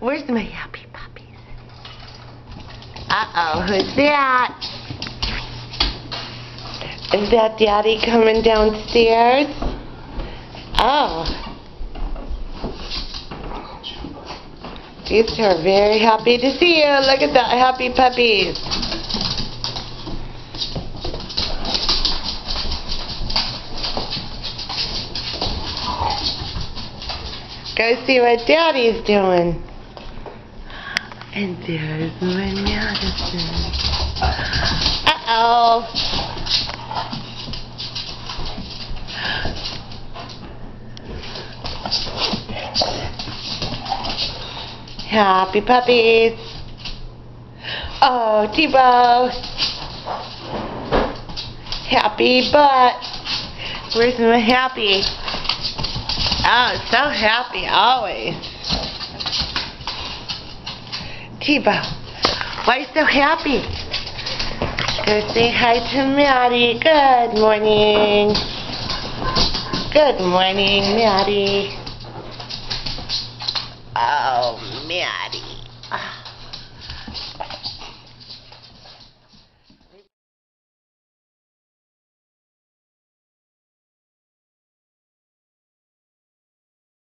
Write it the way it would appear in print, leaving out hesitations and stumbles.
Where's my happy puppies? Uh-oh, who's that? Is that Daddy coming downstairs? Oh. These two are very happy to see you. Look at that, happy puppies. Go see what Daddy's doing. And there's my Madison. Uh-oh. Happy puppies. Oh, Tebow. Happy butt. Where's my happy? Oh, so happy always. Tebow, why so happy? Go say hi to Maddie. Good morning. Good morning, Maddie. Oh, Maddie.